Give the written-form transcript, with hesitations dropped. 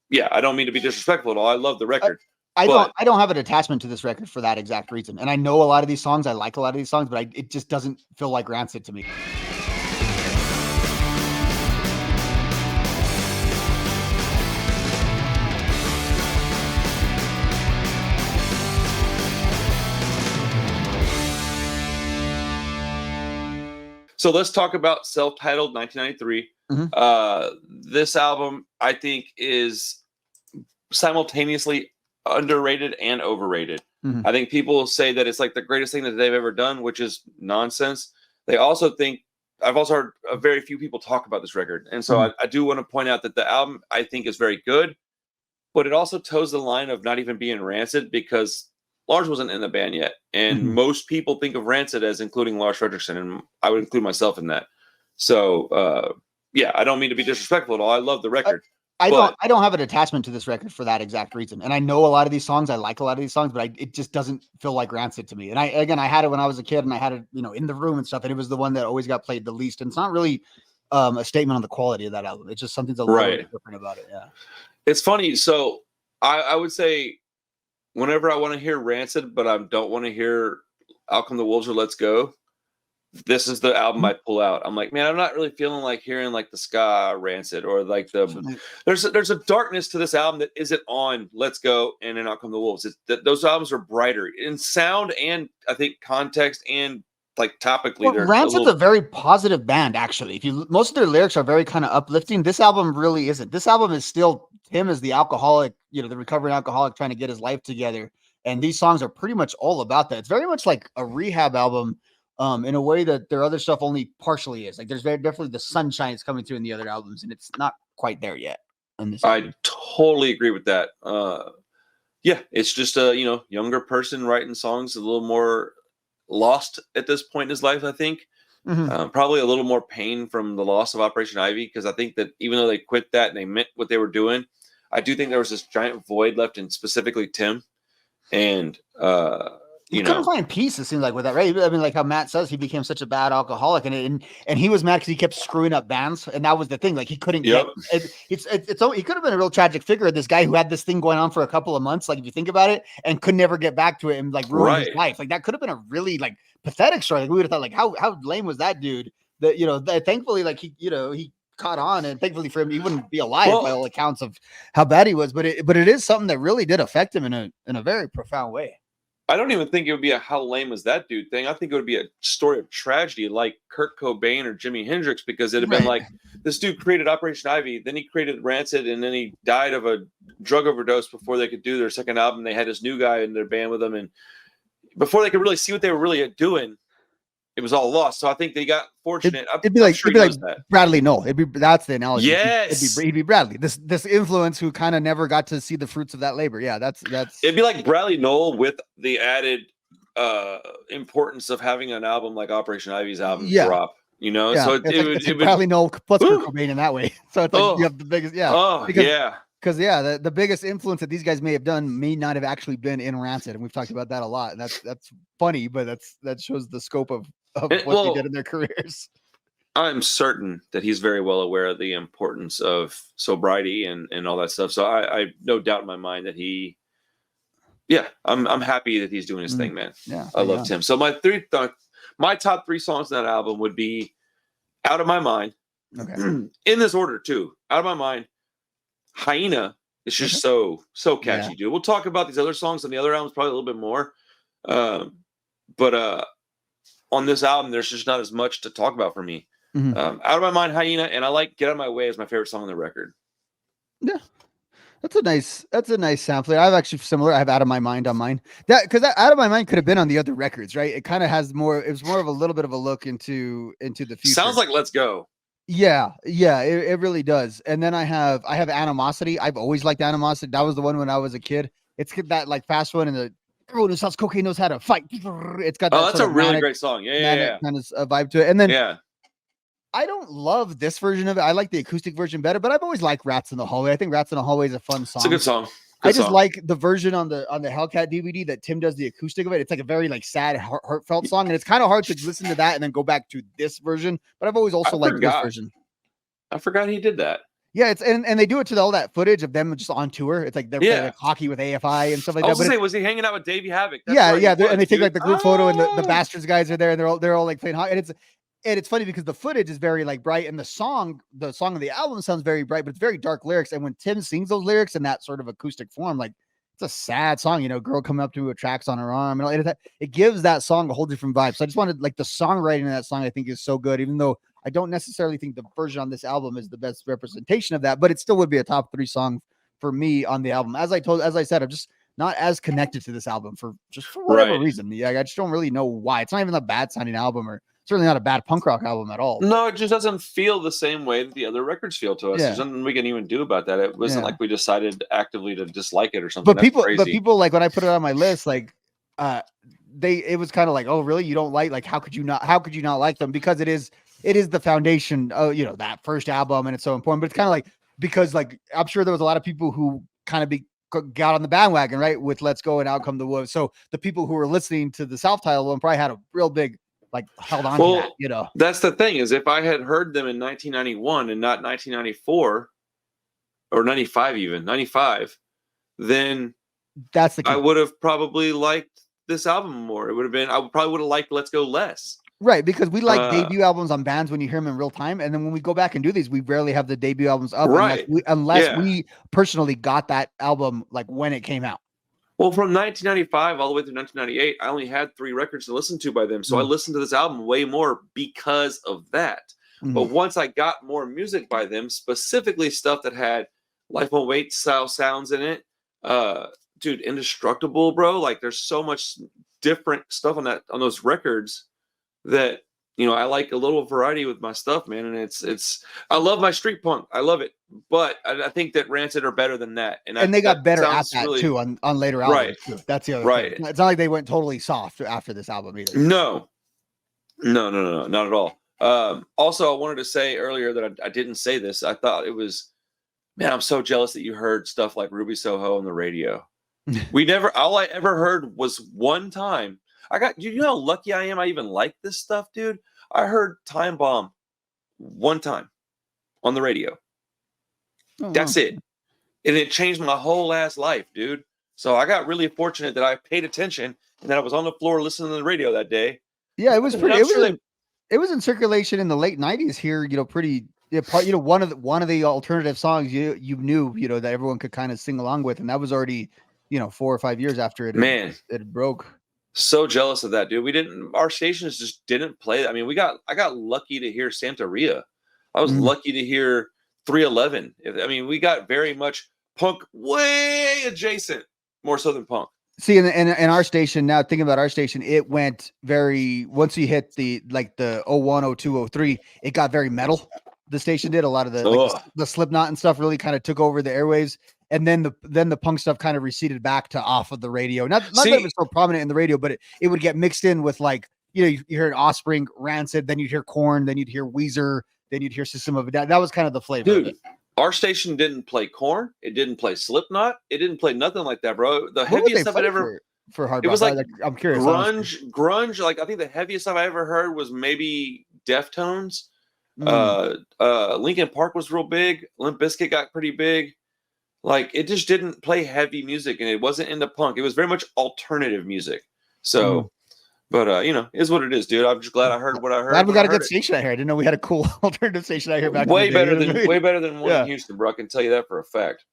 yeah, I don't mean to be disrespectful at all. I love the record. I don't have an attachment to this record for that exact reason. And I know a lot of these songs. I like a lot of these songs, but it just doesn't feel like Rancid to me. So let's talk about self-titled 1993. This album, I think, is simultaneously underrated and overrated. I think people say that it's like the greatest thing that they've ever done, which is nonsense. They also think, I've also heard very few people talk about this record. And so I do want to point out that the album, I think, is very good, but it also toes the line of not even being Rancid because Lars wasn't in the band yet. And most people think of Rancid as including Lars Fredriksson, and I would include myself in that. So, yeah, I don't mean to be disrespectful at all. I love the record. I don't have an attachment to this record for that exact reason. And I know a lot of these songs. I like a lot of these songs, but it just doesn't feel like Rancid to me. And I had it when I was a kid, and I had it, in the room and stuff. And it was the one that always got played the least. And it's not really a statement on the quality of that album. It's just something's a little bit different about it. Yeah, it's funny. So I would say whenever I want to hear Rancid, but I don't want to hear Out Come the Wolves or Let's Go, this is the album I pull out. I'm like, man, I'm not really feeling like hearing like the ska Rancid or like there's a darkness to this album that isn't on Let's Go and then Out Come the Wolves. Those albums are brighter in sound and I think context and like topically. Well, Rancid's a very positive band, actually. Most of their lyrics are very kind of uplifting. This album really isn't. This album is still him as the alcoholic, the recovering alcoholic trying to get his life together. And these songs are pretty much all about that. It's very much like a rehab album. In a way that their other stuff only partially is. Like there's very definitely the sunshine is coming through in the other albums, and it's not quite there yet. I totally agree with that. Yeah, it's just a younger person writing songs a little more lost at this point in his life. I think probably a little more pain from the loss of Operation Ivy, because I think that even though they quit that and they meant what they were doing, I do think there was this giant void left in specifically Tim, and you couldn't find peace, it seems like, with that, right? I mean, like how Matt says, he became such a bad alcoholic, and he was mad because he kept screwing up bands, and that was the thing. Like he couldn't get it. He could have been a real tragic figure. This guy who had this thing going on for a couple of months, like if you think about it, and could never get back to it, and like ruin his life. Like that could have been a really like pathetic story. Like we would have thought, like how lame was that dude? That thankfully, like he caught on, and thankfully for him, he wouldn't be alive by all accounts of how bad he was. But it is something that really did affect him in a very profound way. I don't even think it would be a how lame is that dude thing. I think it would be a story of tragedy like Kurt Cobain or Jimi Hendrix, because it'd have been like, this dude created Operation Ivy, then he created Rancid, and then he died of a drug overdose before they could do their second album. They had this new guy in their band with them, and before they could really see what they were really doing, it was all lost. So I think they got fortunate. It'd be like Bradley Noel. That's the analogy. Yes, he'd be Bradley. This influence who kind of never got to see the fruits of that labor. Yeah, that's. It'd be like Bradley Noel with the added importance of having an album like Operation Ivy's album drop. So it would Bradley Noel plus Kurt Cobain in that way. So it's like you have the biggest. Yeah. Because the biggest influence that these guys may have done may not have actually been in Rancid, and we've talked about that a lot. And that's funny, but that shows the scope of what they did in their careers. I'm certain that he's very well aware of the importance of sobriety and all that stuff. So I no doubt in my mind that I'm happy that he's doing his thing, man. Yeah, I loved him. So my top three songs on that album would be Out of My Mind. Okay. In this order too. Out of My Mind. Hyena is just so catchy, dude. We'll talk about these other songs on the other albums probably a little bit more. But on this album, there's just not as much to talk about for me. Out of My Mind, Hyena, and I like Get Out of My Way as my favorite song on the record. Yeah. That's a nice sampler. I have actually similar. I have Out of My Mind on mine. Because Out of My Mind could have been on the other records, right? It kind of has more. It was more of a little bit of a look into the future. Sounds like Let's Go. Yeah, it really does. And then I have Animosity. I've always liked Animosity. That was the one when I was a kid. It's that like fast one, and everyone who sells cocaine knows how to fight. It's got that. That's a really great song. Yeah. Kind of vibe to it. And then I don't love this version of it. I like the acoustic version better, but I've always liked Rats in the Hallway. I think Rats in the Hallway is a fun song. It's a good song. I just like the version on the Hellcat DVD that Tim does the acoustic of it. It's like a very like sad, heartfelt song, and it's kind of hard to listen to that and then go back to this version. But I've always also liked this version. I forgot he did that. Yeah, it's and they do it to all that footage of them just on tour. It's like they're playing like hockey with AFI and stuff like that. I was gonna say, was he hanging out with Davey Havoc? That's right, and they take like the group photo, and the Bastards guys are there, and they're all like playing hockey, and it's funny because the footage is very like bright, and the song of the album sounds very bright, but it's very dark lyrics. And when Tim sings those lyrics in that sort of acoustic form, like it's a sad song, you know, girl coming up to me with tracks on her arm, and it gives that song a whole different vibe. So I just wanted, like, the songwriting in that song, I think, is so good, even though I don't necessarily think the version on this album is the best representation of that, but it still would be a top 3 song for me on the album. As I said, I'm just not as connected to this album for whatever reason. Yeah, I just don't really know why. It's not even a bad sounding album, or certainly not a bad punk rock album at all. No, it just doesn't feel the same way that the other records feel to us. There's nothing we can even do about that. It wasn't like we decided actively to dislike it or something. But people like, when I put it on my list, like it was kind of like, oh really, you don't like how could you not like them? Because it is the foundation of, you know, that first album, and it's so important. But it's kind of like, because like I'm sure there was a lot of people who kind of got on the bandwagon, right, with Let's Go and Out Come the Wolves. So the people who were listening to the self-titled one probably had a real big, like, held on to that, you know. That's the thing, is if I had heard them in 1991 and not 1994 or 95, even 95, then that's the key. I would have probably liked this album more. I probably would have liked Let's Go less. Right, because we like debut albums on bands when you hear them in real time, and then when we go back and do these, we rarely have the debut albums up, unless we personally got that album like when it came out. Well, from 1995 all the way through 1998, I only had 3 records to listen to by them, so I listened to this album way more because of that. But once I got more music by them, specifically stuff that had Life Won't Wait style sounds in it, dude, Indestructible, bro, like there's so much different stuff on those records that, you know, I like a little variety with my stuff, man. And it's I love my street punk, I love it, but I think that Rancid are better than that, and they got better at that really, too on later albums. Too. That's the other thing. It's not like they went totally soft after this album either. No, not at all. Also, I wanted to say earlier that I didn't say this. I thought it was, man, I'm so jealous that you heard stuff like Ruby Soho on the radio. All I ever heard was one time. You know how lucky I am I even like this stuff, dude? I heard Time Bomb one time on the radio. That's it. And it changed my whole ass life, dude. So I got really fortunate that I paid attention and that I was on the floor listening to the radio that day. Yeah, it was pretty. It was in circulation in the late 90s here, you know, pretty. You know, one of the alternative songs you knew, you know, that everyone could kind of sing along with, and that was already, you know, 4 or 5 years after it broke. So jealous of that, dude. Our stations just didn't play. I mean, I got lucky to hear Santeria. I was lucky to hear 311. I mean, we got very much punk way adjacent, more so than punk. See, in our station now, thinking about our station, it went very, once you hit the 01, 02, 03, it got very metal. The station did a lot of the Slipknot and stuff really kind of took over the airwaves. And then the punk stuff kind of receded back to off of the radio. Not that it was so prominent in the radio, but it would get mixed in with, like, you know, you heard Offspring, Rancid, then you'd hear Korn, then you'd hear Weezer, then you'd hear System of a Down. That was kind of the flavor. Dude, our station didn't play Korn. It didn't play Slipknot. It didn't play nothing like that, bro. The heaviest stuff I'd ever for hard rock. It was like I'm curious. Grunge. Like, I think the heaviest stuff I ever heard was maybe Deftones. Linkin Park was real big. Limp Bizkit got pretty big. Like, it just didn't play heavy music, and it wasn't into punk. It was very much alternative music. So, but you know, is what it is, dude. I'm just glad I heard what I heard. Glad we got a good station out here. I didn't know we had a cool alternative station out here back. Way better than one in Houston, bro. I can tell you that for a fact.